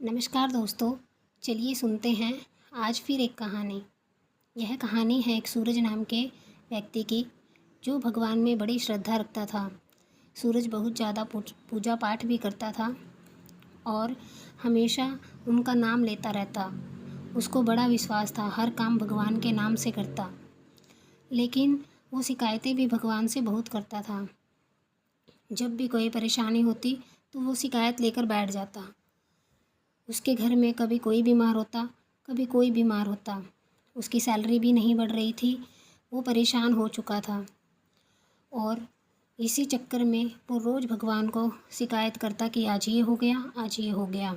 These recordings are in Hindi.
नमस्कार दोस्तों, चलिए सुनते हैं आज फिर एक कहानी। यह कहानी है एक सूरज नाम के व्यक्ति की, जो भगवान में बड़ी श्रद्धा रखता था। सूरज बहुत ज़्यादा पूजा पाठ भी करता था और हमेशा उनका नाम लेता रहता। उसको बड़ा विश्वास था, हर काम भगवान के नाम से करता। लेकिन वो शिकायतें भी भगवान से बहुत करता था। जब भी कोई परेशानी होती तो वो शिकायत लेकर बैठ जाता। उसके घर में कभी कोई बीमार होता, कभी कोई बीमार होता। उसकी सैलरी भी नहीं बढ़ रही थी, वो परेशान हो चुका था और इसी चक्कर में वो रोज़ भगवान को शिकायत करता कि आज ये हो गया, आज ये हो गया।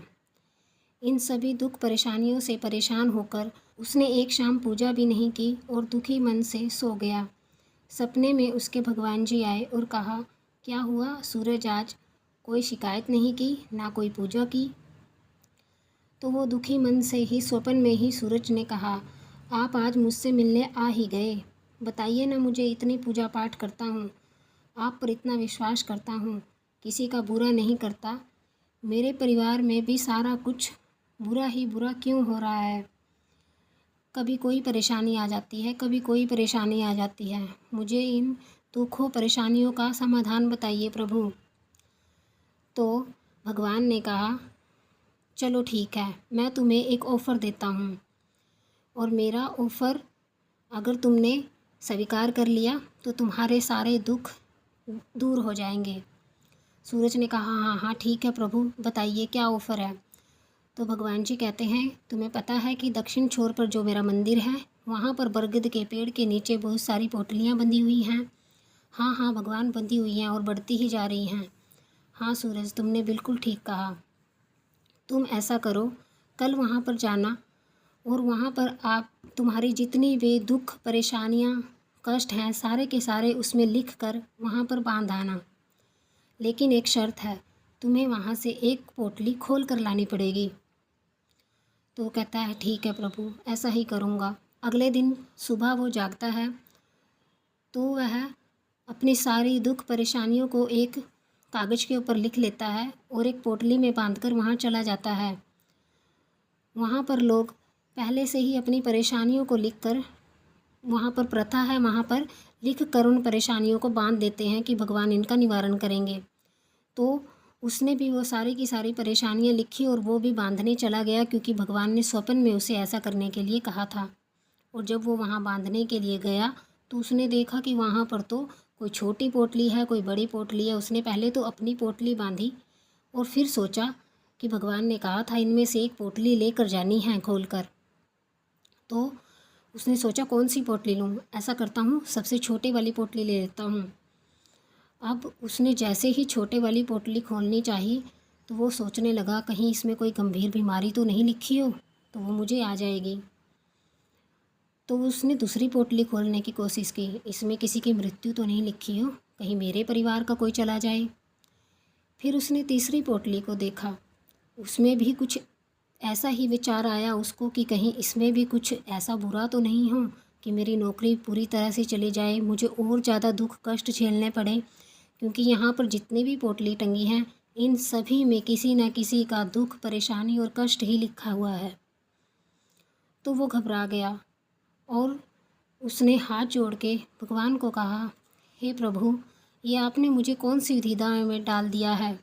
इन सभी दुख परेशानियों से परेशान होकर उसने एक शाम पूजा भी नहीं की और दुखी मन से सो गया। सपने में उसके भगवान जी आए और कहा, क्या हुआ सूरज, आज कोई शिकायत नहीं की, ना कोई पूजा की? तो वो दुखी मन से ही स्वप्न में ही सूरज ने कहा, आप आज मुझसे मिलने आ ही गए। बताइए ना, मुझे इतनी पूजा पाठ करता हूँ, आप पर इतना विश्वास करता हूँ, किसी का बुरा नहीं करता। मेरे परिवार में भी सारा कुछ बुरा ही बुरा क्यों हो रहा है? कभी कोई परेशानी आ जाती है, कभी कोई परेशानी आ जाती है। मुझे इन दुखों परेशानियों का समाधान बताइए प्रभु। तो भगवान ने कहा, चलो ठीक है, मैं तुम्हें एक ऑफ़र देता हूँ और मेरा ऑफ़र अगर तुमने स्वीकार कर लिया तो तुम्हारे सारे दुख दूर हो जाएंगे। सूरज ने कहा, हाँ हाँ ठीक है प्रभु, बताइए क्या ऑफ़र है। तो भगवान जी कहते हैं, तुम्हें पता है कि दक्षिण छोर पर जो मेरा मंदिर है, वहाँ पर बरगद के पेड़ के नीचे बहुत सारी पोटलियाँ बंधी हुई हैं। हाँ हाँ भगवान, बंधी हुई हैं और बढ़ती ही जा रही हैं। हाँ सूरज, तुमने बिल्कुल ठीक कहा। तुम ऐसा करो, कल वहाँ पर जाना और वहाँ पर आप तुम्हारी जितनी भी दुख परेशानियाँ कष्ट हैं सारे के सारे उसमें लिख कर वहाँ पर बांध आना। लेकिन एक शर्त है, तुम्हें वहाँ से एक पोटली खोल कर लानी पड़ेगी। तो वो कहता है, ठीक है प्रभु, ऐसा ही करूँगा। अगले दिन सुबह वो जागता है तो वह अपनी सारी दुख परेशानियों को एक कागज़ के ऊपर लिख लेता है और एक पोटली में बांधकर वहाँ चला जाता है। वहाँ पर लोग पहले से ही अपनी परेशानियों को लिखकर, वहाँ पर प्रथा है, वहाँ पर लिख कर उन परेशानियों को बांध देते हैं कि भगवान इनका निवारण करेंगे। तो उसने भी वो सारी की सारी परेशानियाँ लिखी और वो भी बांधने चला गया, क्योंकि भगवान ने स्वप्न में उसे ऐसा करने के लिए कहा था। और जब वो वहाँ बांधने के लिए गया तो उसने देखा कि वहाँ पर तो कोई छोटी पोटली है, कोई बड़ी पोटली है। उसने पहले तो अपनी पोटली बांधी और फिर सोचा कि भगवान ने कहा था इनमें से एक पोटली लेकर जानी है खोल कर। तो उसने सोचा, कौन सी पोटली लूँ? ऐसा करता हूँ, सबसे छोटे वाली पोटली ले लेता हूँ। अब उसने जैसे ही छोटे वाली पोटली खोलनी चाहिए तो वो सोचने लगा, कहीं इसमें कोई गंभीर बीमारी तो नहीं लिखी हो, तो वो मुझे आ जाएगी। तो उसने दूसरी पोटली खोलने की कोशिश की, इसमें किसी की मृत्यु तो नहीं लिखी हो, कहीं मेरे परिवार का कोई चला जाए। फिर उसने तीसरी पोटली को देखा, उसमें भी कुछ ऐसा ही विचार आया उसको कि कहीं इसमें भी कुछ ऐसा बुरा तो नहीं हो कि मेरी नौकरी पूरी तरह से चली जाए, मुझे और ज़्यादा दुख कष्ट झेलने पड़े। क्योंकि यहाँ पर जितनी भी पोटली टंगी हैं, इन सभी में किसी न किसी का दुख परेशानी और कष्ट ही लिखा हुआ है। तो वो घबरा गया और उसने हाथ जोड़ के भगवान को कहा, हे प्रभु, ये आपने मुझे कौन सी दुविधा में डाल दिया है?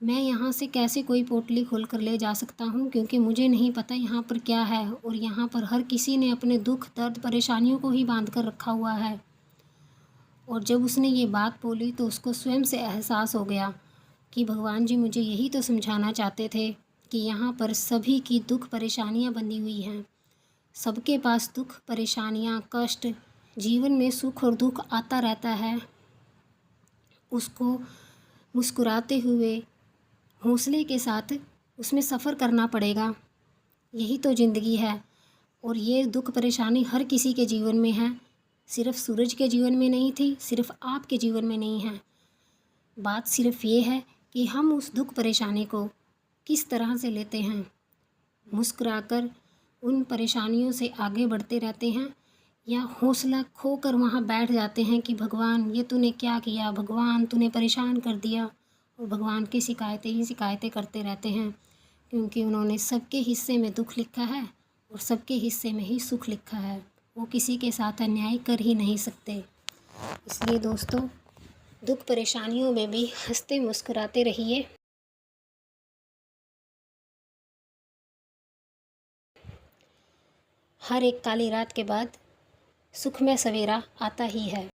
मैं यहाँ से कैसे कोई पोटली खोल कर ले जा सकता हूँ, क्योंकि मुझे नहीं पता यहाँ पर क्या है और यहाँ पर हर किसी ने अपने दुख दर्द परेशानियों को ही बांध कर रखा हुआ है। और जब उसने ये बात बोली तो उसको स्वयं से एहसास हो गया कि भगवान जी मुझे यही तो समझाना चाहते थे कि यहाँ पर सभी की दुख परेशानियाँ बंधी हुई हैं। सबके पास दुख परेशानियाँ कष्ट, जीवन में सुख और दुख आता रहता है। उसको मुस्कुराते हुए हौसले के साथ उसमें सफ़र करना पड़ेगा। यही तो ज़िंदगी है। और ये दुख परेशानी हर किसी के जीवन में है, सिर्फ़ सूरज के जीवन में नहीं थी, सिर्फ़ आपके जीवन में नहीं है। बात सिर्फ़ ये है कि हम उस दुख परेशानी को किस तरह से लेते हैं। मुस्कुराकर उन परेशानियों से आगे बढ़ते रहते हैं या हौसला खोकर वहाँ बैठ जाते हैं कि भगवान ये तूने क्या किया, भगवान तूने परेशान कर दिया, और भगवान की शिकायतें ही शिकायतें करते रहते हैं। क्योंकि उन्होंने सबके हिस्से में दुख लिखा है और सबके हिस्से में ही सुख लिखा है। वो किसी के साथ अन्याय कर ही नहीं सकते। इसलिए दोस्तों, दुख परेशानियों में भी हंसते मुस्कुराते रहिए। हर एक काली रात के बाद सुखमय सवेरा आता ही है।